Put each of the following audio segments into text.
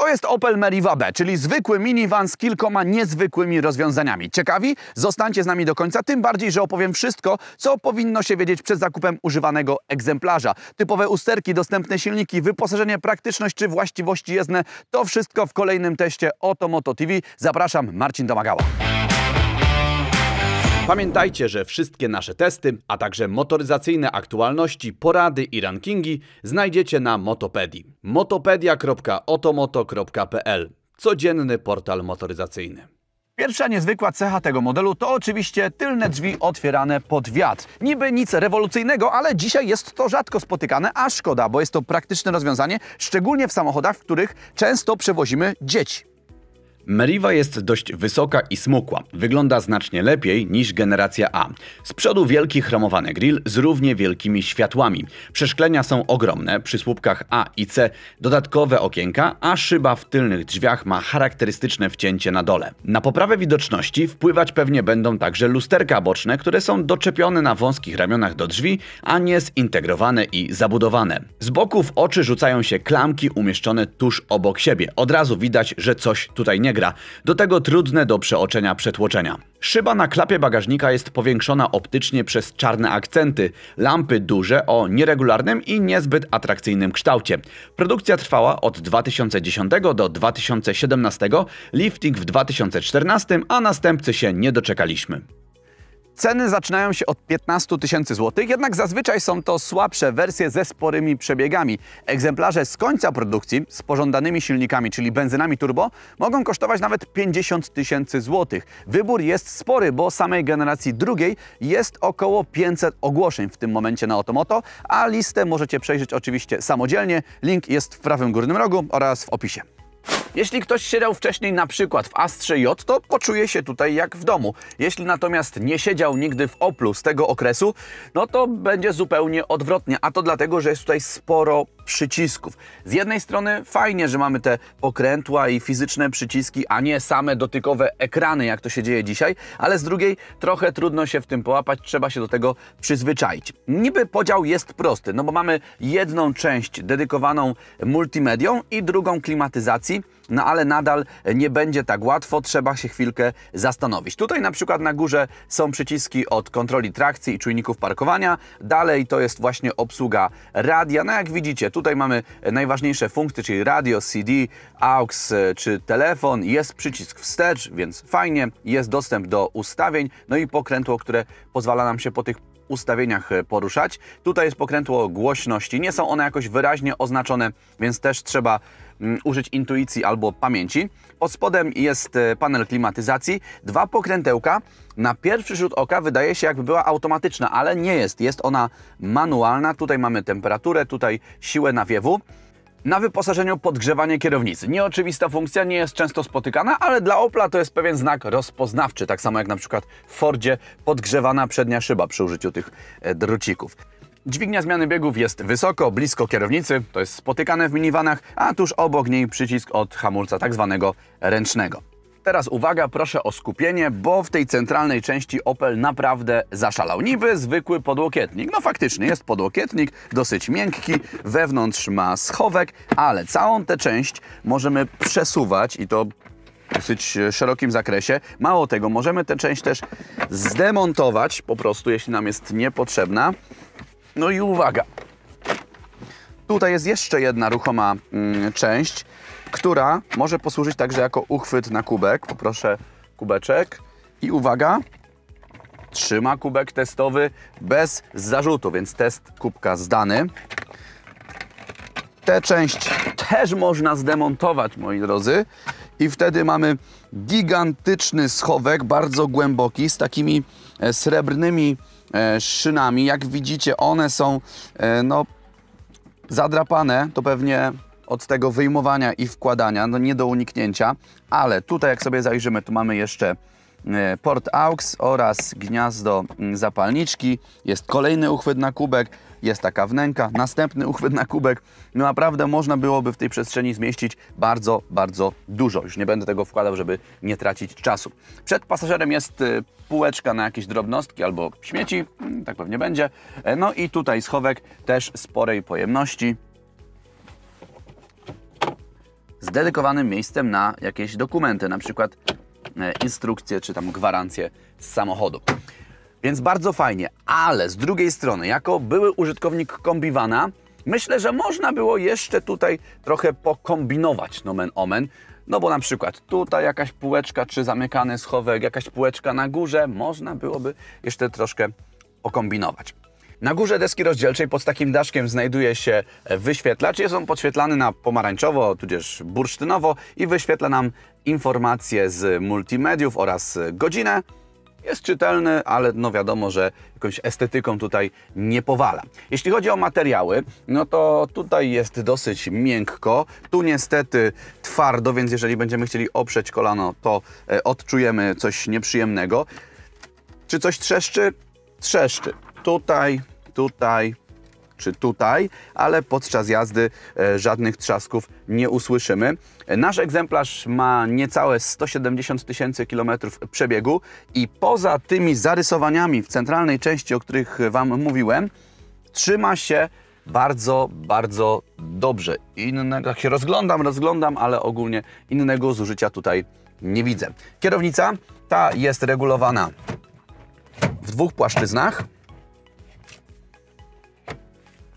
To jest Opel Meriva B, czyli zwykły minivan z kilkoma niezwykłymi rozwiązaniami. Ciekawi? Zostańcie z nami do końca, tym bardziej, że opowiem wszystko, co powinno się wiedzieć przed zakupem używanego egzemplarza. Typowe usterki, dostępne silniki, wyposażenie, praktyczność czy właściwości jezdne, to wszystko w kolejnym teście Otomoto TV. Zapraszam, Marcin Domagała. Pamiętajcie, że wszystkie nasze testy, a także motoryzacyjne aktualności, porady i rankingi znajdziecie na Motopedii. motopedia.otomoto.pl. Codzienny portal motoryzacyjny. Pierwsza niezwykła cecha tego modelu to oczywiście tylne drzwi otwierane pod wiatr. Niby nic rewolucyjnego, ale dzisiaj jest to rzadko spotykane, a szkoda, bo jest to praktyczne rozwiązanie, szczególnie w samochodach, w których często przewozimy dzieci. Meriva jest dość wysoka i smukła. Wygląda znacznie lepiej niż generacja A. Z przodu wielki chromowany grill z równie wielkimi światłami. Przeszklenia są ogromne, przy słupkach A i C dodatkowe okienka, a szyba w tylnych drzwiach ma charakterystyczne wcięcie na dole. Na poprawę widoczności wpływać pewnie będą także lusterka boczne, które są doczepione na wąskich ramionach do drzwi, a nie zintegrowane i zabudowane. Z boku w oczy rzucają się klamki umieszczone tuż obok siebie. Od razu widać, że coś tutaj nie gra. Do tego trudne do przeoczenia przetłoczenia. Szyba na klapie bagażnika jest powiększona optycznie przez czarne akcenty. Lampy duże o nieregularnym i niezbyt atrakcyjnym kształcie. Produkcja trwała od 2010 do 2017, lifting w 2014, a następcy się nie doczekaliśmy. Ceny zaczynają się od 15 000 złotych, jednak zazwyczaj są to słabsze wersje ze sporymi przebiegami. Egzemplarze z końca produkcji z pożądanymi silnikami, czyli benzynami turbo, mogą kosztować nawet 50 000 złotych. Wybór jest spory, bo samej generacji drugiej jest około 500 ogłoszeń w tym momencie na Otomoto, a listę możecie przejrzeć oczywiście samodzielnie. Link jest w prawym górnym rogu oraz w opisie. Jeśli ktoś siedział wcześniej na przykład w Astrze J, to poczuje się tutaj jak w domu. Jeśli natomiast nie siedział nigdy w Oplu z tego okresu, no to będzie zupełnie odwrotnie, a to dlatego, że jest tutaj sporo przycisków. Z jednej strony fajnie, że mamy te pokrętła i fizyczne przyciski, a nie same dotykowe ekrany, jak to się dzieje dzisiaj, ale z drugiej trochę trudno się w tym połapać, trzeba się do tego przyzwyczaić. Niby podział jest prosty, no bo mamy jedną część dedykowaną multimedią i drugą klimatyzacji, no ale nadal nie będzie tak łatwo, trzeba się chwilkę zastanowić. Tutaj na przykład na górze są przyciski od kontroli trakcji i czujników parkowania, dalej to jest właśnie obsługa radia, no jak widzicie, tutaj mamy najważniejsze funkcje, czyli radio, CD, AUX czy telefon, jest przycisk wstecz, więc fajnie, jest dostęp do ustawień, no i pokrętło, które pozwala nam się po tych ustawieniach poruszać. Tutaj jest pokrętło głośności, nie są one jakoś wyraźnie oznaczone, więc też trzeba użyć intuicji albo pamięci. Pod spodem jest panel klimatyzacji, dwa pokrętełka. Na pierwszy rzut oka wydaje się, jakby była automatyczna, ale nie jest. Jest ona manualna. Tutaj mamy temperaturę, tutaj siłę nawiewu. Na wyposażeniu podgrzewanie kierownicy. Nieoczywista funkcja, nie jest często spotykana, ale dla Opla to jest pewien znak rozpoznawczy. Tak samo jak na przykład w Fordzie podgrzewana przednia szyba przy użyciu tych drucików. Dźwignia zmiany biegów jest wysoko, blisko kierownicy, to jest spotykane w minivanach, a tuż obok niej przycisk od hamulca tak zwanego ręcznego. Teraz uwaga, proszę o skupienie, bo w tej centralnej części Opel naprawdę zaszalał. Niby zwykły podłokietnik, no faktycznie jest podłokietnik, dosyć miękki, wewnątrz ma schowek, ale całą tę część możemy przesuwać i to w dosyć szerokim zakresie. Mało tego, możemy tę część też zdemontować, po prostu jeśli nam jest niepotrzebna. No i uwaga, tutaj jest jeszcze jedna ruchoma część, która może posłużyć także jako uchwyt na kubek. Poproszę kubeczek i uwaga, trzyma kubek testowy bez zarzutu, więc test kubka zdany. Tę część też można zdemontować, moi drodzy, i wtedy mamy gigantyczny schowek, bardzo głęboki, z takimi srebrnymi szynami. Jak widzicie, one są no, zadrapane, to pewnie od tego wyjmowania i wkładania, no nie do uniknięcia, ale tutaj jak sobie zajrzymy, tu mamy jeszcze port AUX oraz gniazdo zapalniczki, jest kolejny uchwyt na kubek, jest taka wnęka, następny uchwyt na kubek. No naprawdę można byłoby w tej przestrzeni zmieścić bardzo, bardzo dużo. Już nie będę tego wkładał, żeby nie tracić czasu. Przed pasażerem jest półeczka na jakieś drobnostki albo śmieci, tak pewnie będzie. No i tutaj schowek też sporej pojemności. z dedykowanym miejscem na jakieś dokumenty, na przykład instrukcje czy tam gwarancje z samochodu. Więc bardzo fajnie, ale z drugiej strony, jako były użytkownik Kombivana, myślę, że można było jeszcze tutaj trochę pokombinować, nomen omen. No bo na przykład tutaj jakaś półeczka, czy zamykany schowek, jakaś półeczka na górze, można byłoby jeszcze troszkę pokombinować. Na górze deski rozdzielczej pod takim daszkiem znajduje się wyświetlacz. Jest on podświetlany na pomarańczowo, tudzież bursztynowo i wyświetla nam informacje z multimediów oraz godzinę. Jest czytelny, ale no wiadomo, że jakąś estetyką tutaj nie powala. Jeśli chodzi o materiały, no to tutaj jest dosyć miękko. Tu niestety twardo, więc jeżeli będziemy chcieli oprzeć kolano, to odczujemy coś nieprzyjemnego. Czy coś trzeszczy? Trzeszczy. Tutaj, tutaj czy tutaj, ale podczas jazdy żadnych trzasków nie usłyszymy. Nasz egzemplarz ma niecałe 170 000 kilometrów przebiegu i poza tymi zarysowaniami w centralnej części, o których Wam mówiłem, trzyma się bardzo, bardzo dobrze. Tak się rozglądam, ale ogólnie innego zużycia tutaj nie widzę. Kierownica ta jest regulowana w dwóch płaszczyznach.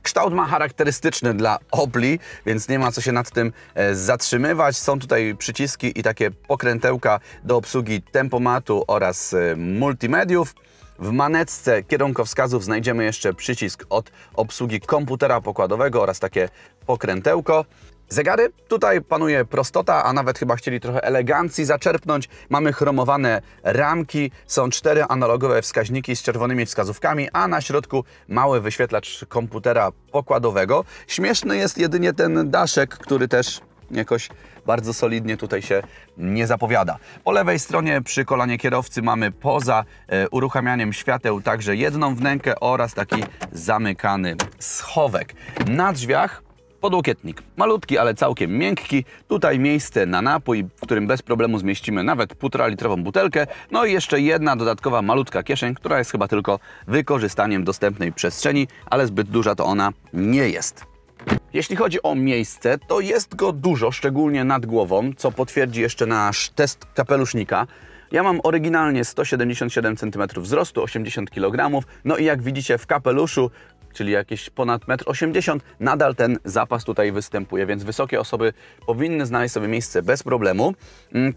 Kształt ma charakterystyczny dla Opli, więc nie ma co się nad tym zatrzymywać. Są tutaj przyciski i takie pokrętełka do obsługi tempomatu oraz multimediów. W manetce kierunkowskazów znajdziemy jeszcze przycisk od obsługi komputera pokładowego oraz takie pokrętełko. Zegary, tutaj panuje prostota, a nawet chyba chcieli trochę elegancji zaczerpnąć. Mamy chromowane ramki, są 4 analogowe wskaźniki z czerwonymi wskazówkami, a na środku mały wyświetlacz komputera pokładowego. Śmieszny jest jedynie ten daszek, który też jakoś bardzo solidnie tutaj się nie zapowiada. Po lewej stronie przy kolanie kierowcy mamy poza uruchamianiem świateł także jedną wnękę oraz taki zamykany schowek. Na drzwiach podłokietnik. Malutki, ale całkiem miękki. Tutaj miejsce na napój, w którym bez problemu zmieścimy nawet 1,5-litrową butelkę. No i jeszcze jedna dodatkowa malutka kieszeń, która jest chyba tylko wykorzystaniem dostępnej przestrzeni, ale zbyt duża to ona nie jest. Jeśli chodzi o miejsce, to jest go dużo, szczególnie nad głową, co potwierdzi jeszcze nasz test kapelusznika. Ja mam oryginalnie 177 cm wzrostu, 80 kg, no i jak widzicie w kapeluszu, czyli jakieś ponad 1,80 m, nadal ten zapas tutaj występuje, więc wysokie osoby powinny znaleźć sobie miejsce bez problemu.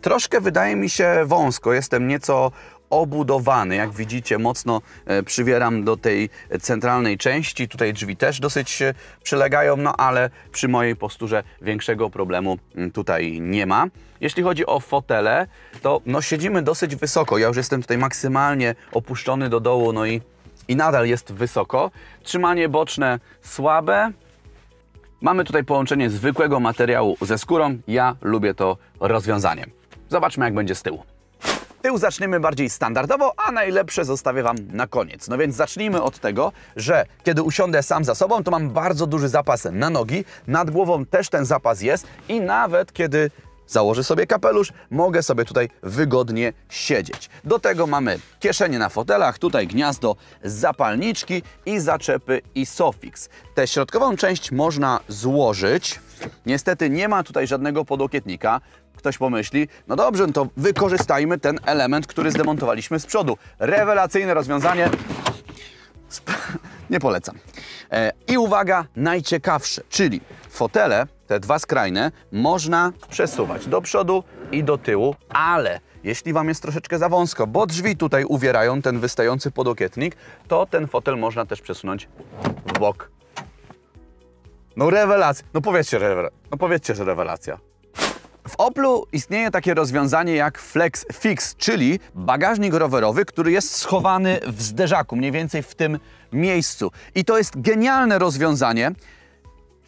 Troszkę wydaje mi się wąsko, jestem nieco obudowany, jak widzicie mocno przywieram do tej centralnej części, tutaj drzwi też dosyć przylegają, no ale przy mojej posturze większego problemu tutaj nie ma. Jeśli chodzi o fotele, to no siedzimy dosyć wysoko, ja już jestem tutaj maksymalnie opuszczony do dołu, no i nadal jest wysoko. Trzymanie boczne słabe. Mamy tutaj połączenie zwykłego materiału ze skórą. Ja lubię to rozwiązanie. Zobaczmy, jak będzie z tyłu. Tył zaczniemy bardziej standardowo, a najlepsze zostawię Wam na koniec. No więc zacznijmy od tego, że kiedy usiądę sam za sobą, to mam bardzo duży zapas na nogi. Nad głową też ten zapas jest i nawet kiedy założę sobie kapelusz, mogę sobie tutaj wygodnie siedzieć. Do tego mamy kieszenie na fotelach, tutaj gniazdo zapalniczki i zaczepy Isofix. Tę środkową część można złożyć. Niestety nie ma tutaj żadnego podłokietnika. Ktoś pomyśli, no dobrze, no to wykorzystajmy ten element, który zdemontowaliśmy z przodu. Rewelacyjne rozwiązanie. Nie polecam. I uwaga, najciekawsze, czyli fotele, te dwa skrajne, można przesuwać do przodu i do tyłu, ale jeśli Wam jest troszeczkę za wąsko, bo drzwi tutaj uwierają ten wystający podłokietnik, to ten fotel można też przesunąć w bok. No rewelacja, no powiedzcie, że rewelacja. W Oplu istnieje takie rozwiązanie jak Flex Fix, czyli bagażnik rowerowy, który jest schowany w zderzaku, mniej więcej w tym miejscu. I to jest genialne rozwiązanie.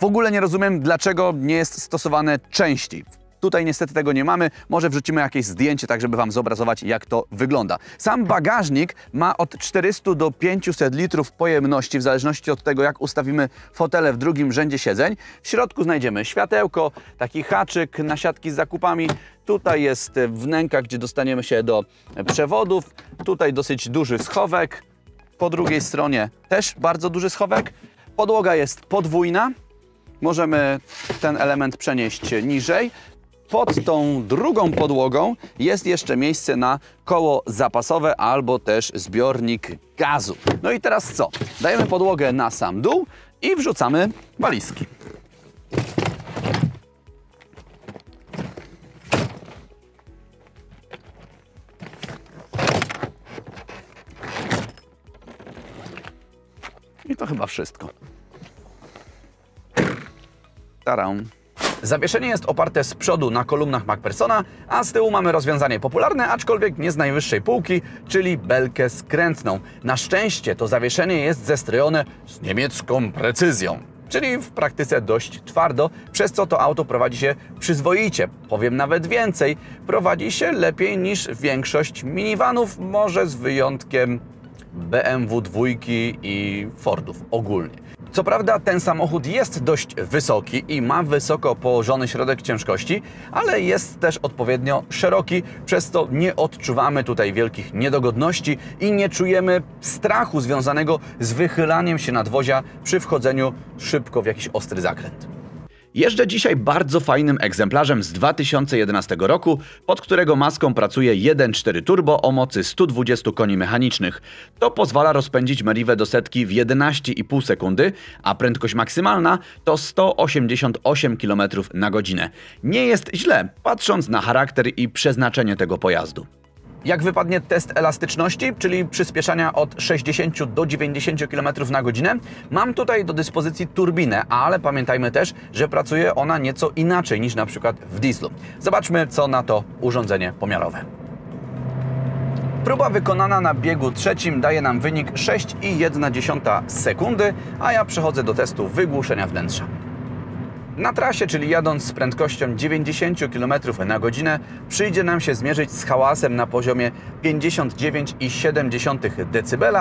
W ogóle nie rozumiem, dlaczego nie jest stosowane częściej. Tutaj niestety tego nie mamy. Może wrzucimy jakieś zdjęcie, tak żeby Wam zobrazować, jak to wygląda. Sam bagażnik ma od 400 do 500 litrów pojemności, w zależności od tego, jak ustawimy fotele w drugim rzędzie siedzeń. W środku znajdziemy światełko, taki haczyk na siatki z zakupami. Tutaj jest wnęka, gdzie dostaniemy się do przewodów. Tutaj dosyć duży schowek. Po drugiej stronie też bardzo duży schowek. Podłoga jest podwójna. możemy ten element przenieść niżej. Pod tą drugą podłogą jest jeszcze miejsce na koło zapasowe albo też zbiornik gazu. No i teraz co? Dajemy podłogę na sam dół i wrzucamy walizki. I to chyba wszystko. Taram. Zawieszenie jest oparte z przodu na kolumnach MacPhersona, a z tyłu mamy rozwiązanie popularne, aczkolwiek nie z najwyższej półki, czyli belkę skrętną. Na szczęście to zawieszenie jest zestrojone z niemiecką precyzją, czyli w praktyce dość twardo, przez co to auto prowadzi się przyzwoicie. Powiem nawet więcej, prowadzi się lepiej niż większość minivanów, może z wyjątkiem BMW 2 i Fordów ogólnie. Co prawda ten samochód jest dość wysoki i ma wysoko położony środek ciężkości, ale jest też odpowiednio szeroki, przez co nie odczuwamy tutaj wielkich niedogodności i nie czujemy strachu związanego z wychylaniem się nadwozia przy wchodzeniu szybko w jakiś ostry zakręt. Jeżdżę dzisiaj bardzo fajnym egzemplarzem z 2011 roku, pod którego maską pracuje 1.4 turbo o mocy 120 koni mechanicznych. To pozwala rozpędzić Meriwę do setki w 11,5 sekundy, a prędkość maksymalna to 188 km na godzinę. Nie jest źle, patrząc na charakter i przeznaczenie tego pojazdu. Jak wypadnie test elastyczności, czyli przyspieszania od 60 do 90 km na godzinę? Mam tutaj do dyspozycji turbinę, ale pamiętajmy też, że pracuje ona nieco inaczej niż na przykład w dieslu. Zobaczmy, co na to urządzenie pomiarowe. Próba wykonana na biegu trzecim daje nam wynik 6,1 sekundy, a ja przechodzę do testu wygłuszenia wnętrza. Na trasie, czyli jadąc z prędkością 90 km na godzinę, przyjdzie nam się zmierzyć z hałasem na poziomie 59,7 dB.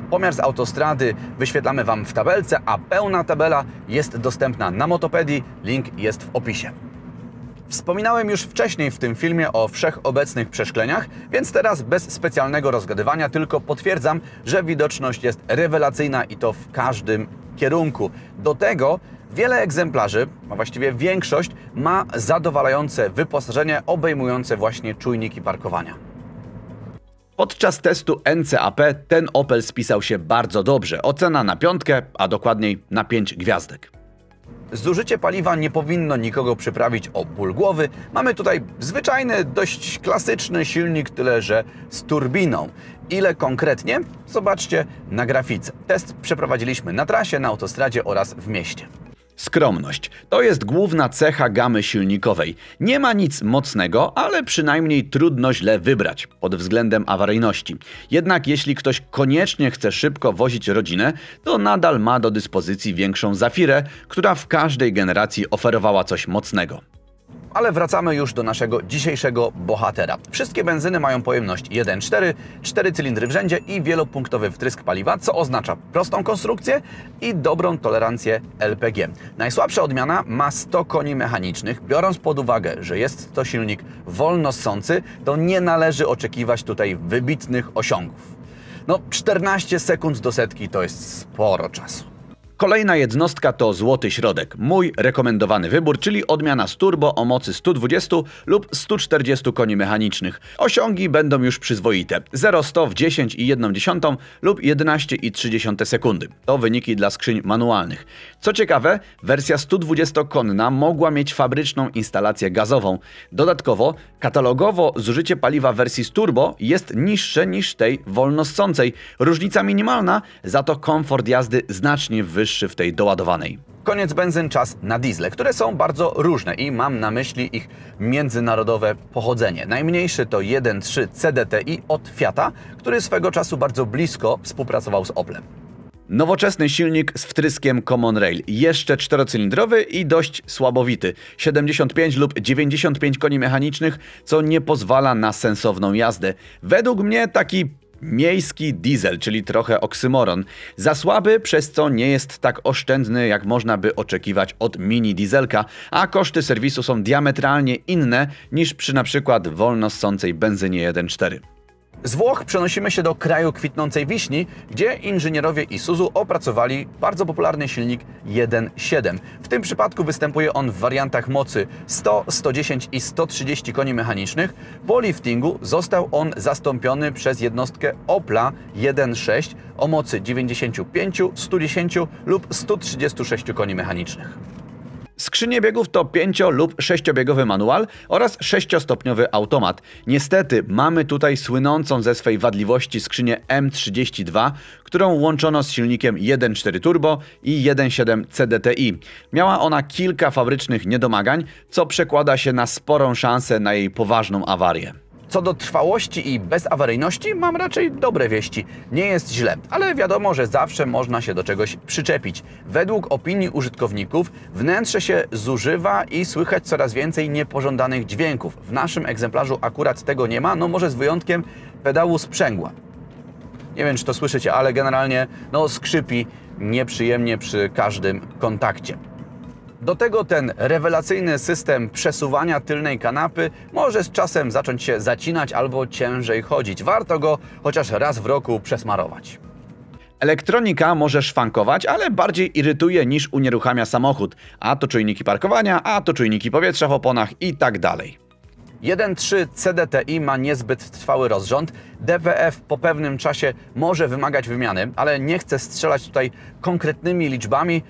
Pomiar z autostrady wyświetlamy Wam w tabelce, a pełna tabela jest dostępna na Motopedii, link jest w opisie. Wspominałem już wcześniej w tym filmie o wszechobecnych przeszkleniach, więc teraz bez specjalnego rozgadywania tylko potwierdzam, że widoczność jest rewelacyjna i to w każdym kierunku. Do tego wiele egzemplarzy, a właściwie większość, ma zadowalające wyposażenie obejmujące właśnie czujniki parkowania. Podczas testu NCAP ten Opel spisał się bardzo dobrze. Ocena na 5, a dokładniej na 5 gwiazdek. Zużycie paliwa nie powinno nikogo przyprawić o ból głowy. Mamy tutaj zwyczajny, dość klasyczny silnik, tyle że z turbiną. Ile konkretnie? Zobaczcie na grafice. Test przeprowadziliśmy na trasie, na autostradzie oraz w mieście. Skromność. To jest główna cecha gamy silnikowej. Nie ma nic mocnego, ale przynajmniej trudno źle wybrać pod względem awaryjności. Jednak jeśli ktoś koniecznie chce szybko wozić rodzinę, to nadal ma do dyspozycji większą Zafirę, która w każdej generacji oferowała coś mocnego. Ale wracamy już do naszego dzisiejszego bohatera. Wszystkie benzyny mają pojemność 1.4, 4 cylindry w rzędzie i wielopunktowy wtrysk paliwa, co oznacza prostą konstrukcję i dobrą tolerancję LPG. Najsłabsza odmiana ma 100 koni mechanicznych. Biorąc pod uwagę, że jest to silnik wolno ssący, to nie należy oczekiwać tutaj wybitnych osiągów. No, 14 sekund do setki to jest sporo czasu. Kolejna jednostka to złoty środek. Mój rekomendowany wybór, czyli odmiana z turbo o mocy 120 lub 140 koni mechanicznych. Osiągi będą już przyzwoite. 0-100 w 10,1 lub 11,3 sekundy. To wyniki dla skrzyń manualnych. Co ciekawe, wersja 120-konna mogła mieć fabryczną instalację gazową. Dodatkowo, katalogowo zużycie paliwa wersji z turbo jest niższe niż tej wolno ssącej. Różnica minimalna, za to komfort jazdy znacznie wyższy w tej doładowanej. Koniec benzyn, czas na diesle, które są bardzo różne i mam na myśli ich międzynarodowe pochodzenie. Najmniejszy to 1.3 CDTI od Fiata, który swego czasu bardzo blisko współpracował z Oplem. Nowoczesny silnik z wtryskiem Common Rail, jeszcze 4-cylindrowy i dość słabowity. 75 lub 95 koni mechanicznych, co nie pozwala na sensowną jazdę. Według mnie taki miejski diesel, czyli trochę oksymoron. Za słaby, przez co nie jest tak oszczędny, jak można by oczekiwać od mini dieselka, a koszty serwisu są diametralnie inne niż przy na przykład wolno ssącej benzynie 1.4. Z Włoch przenosimy się do kraju kwitnącej wiśni, gdzie inżynierowie Isuzu opracowali bardzo popularny silnik 1.7. W tym przypadku występuje on w wariantach mocy 100, 110 i 130 koni mechanicznych. Po liftingu został on zastąpiony przez jednostkę Opla 1.6 o mocy 95, 110 lub 136 koni mechanicznych. Skrzynie biegów to 5- lub 6-biegowy manual oraz 6-stopniowy automat. Niestety mamy tutaj słynącą ze swej wadliwości skrzynię M32, którą łączono z silnikiem 1.4 turbo i 1.7 CDTI. Miała ona kilka fabrycznych niedomagań, co przekłada się na sporą szansę na jej poważną awarię. Co do trwałości i bezawaryjności mam raczej dobre wieści. Nie jest źle, ale wiadomo, że zawsze można się do czegoś przyczepić. Według opinii użytkowników wnętrze się zużywa i słychać coraz więcej niepożądanych dźwięków. W naszym egzemplarzu akurat tego nie ma, no może z wyjątkiem pedału sprzęgła. Nie wiem, czy to słyszycie, ale generalnie skrzypi nieprzyjemnie przy każdym kontakcie. Do tego ten rewelacyjny system przesuwania tylnej kanapy może z czasem zacząć się zacinać albo ciężej chodzić. Warto go chociaż raz w roku przesmarować. Elektronika może szwankować, ale bardziej irytuje niż unieruchamia samochód. A to czujniki parkowania, a to czujniki powietrza w oponach i tak dalej. 1.3 CDTI ma niezbyt trwały rozrząd. DPF po pewnym czasie może wymagać wymiany, ale nie chcę strzelać tutaj konkretnymi liczbami,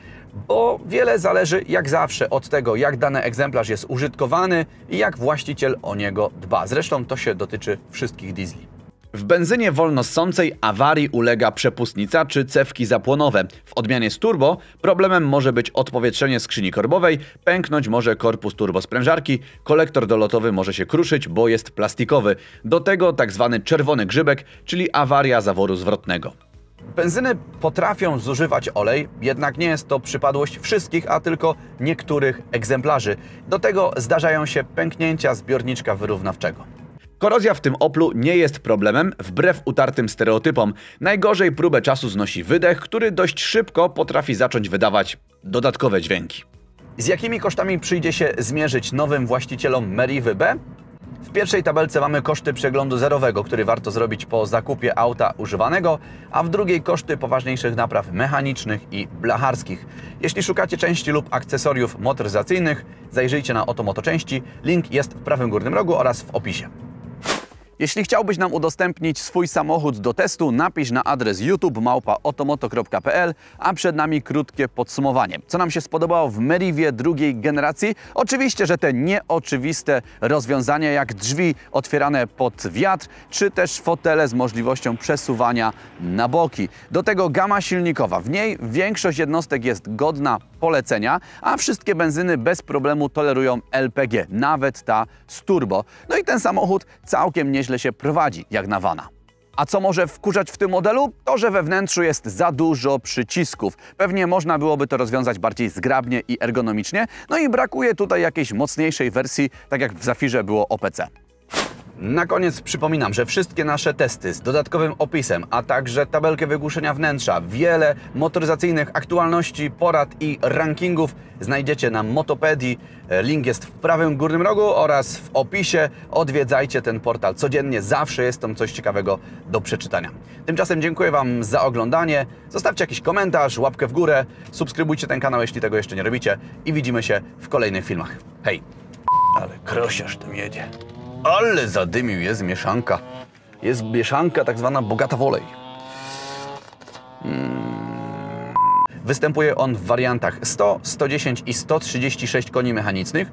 bo wiele zależy jak zawsze od tego, jak dany egzemplarz jest użytkowany i jak właściciel o niego dba. Zresztą to się dotyczy wszystkich diesli. W benzynie wolnossącej awarii ulega przepustnica czy cewki zapłonowe. W odmianie z turbo problemem może być odpowietrzenie skrzyni korbowej, pęknąć może korpus turbosprężarki, kolektor dolotowy może się kruszyć, bo jest plastikowy. Do tego tak zwany czerwony grzybek, czyli awaria zaworu zwrotnego. Benzyny potrafią zużywać olej, jednak nie jest to przypadłość wszystkich, a tylko niektórych egzemplarzy. Do tego zdarzają się pęknięcia zbiorniczka wyrównawczego. Korozja w tym Oplu nie jest problemem, wbrew utartym stereotypom. Najgorzej próbę czasu znosi wydech, który dość szybko potrafi zacząć wydawać dodatkowe dźwięki. Z jakimi kosztami przyjdzie się zmierzyć nowym właścicielom Merivy B? W pierwszej tabelce mamy koszty przeglądu zerowego, który warto zrobić po zakupie auta używanego, a w drugiej koszty poważniejszych napraw mechanicznych i blacharskich. Jeśli szukacie części lub akcesoriów motoryzacyjnych, zajrzyjcie na Otomoto Części, link jest w prawym górnym rogu oraz w opisie. Jeśli chciałbyś nam udostępnić swój samochód do testu, napisz na adres youtube@otomoto.pl, a przed nami krótkie podsumowanie. Co nam się spodobało w Merivie drugiej generacji? Oczywiście, że te nieoczywiste rozwiązania jak drzwi otwierane pod wiatr, czy też fotele z możliwością przesuwania na boki. Do tego gama silnikowa. W niej większość jednostek jest godna polecenia, a wszystkie benzyny bez problemu tolerują LPG, nawet ta z turbo. No i ten samochód całkiem nieźle się prowadzi, jak na vana. A co może wkurzać w tym modelu? To, że we wnętrzu jest za dużo przycisków. Pewnie można byłoby to rozwiązać bardziej zgrabnie i ergonomicznie. No i brakuje tutaj jakiejś mocniejszej wersji, tak jak w Zafirze było OPC. Na koniec przypominam, że wszystkie nasze testy z dodatkowym opisem, a także tabelkę wygłuszenia wnętrza, wiele motoryzacyjnych aktualności, porad i rankingów znajdziecie na Motopedii. Link jest w prawym górnym rogu oraz w opisie. Odwiedzajcie ten portal codziennie, zawsze jest tam coś ciekawego do przeczytania. Tymczasem dziękuję Wam za oglądanie. Zostawcie jakiś komentarz, łapkę w górę, subskrybujcie ten kanał, jeśli tego jeszcze nie robicie i widzimy się w kolejnych filmach. Hej! Ale krosiarz tym jedzie. Ale zadymił, jest mieszanka. Jest mieszanka tak zwana bogata w olej. Występuje on w wariantach 100, 110 i 136 koni mechanicznych.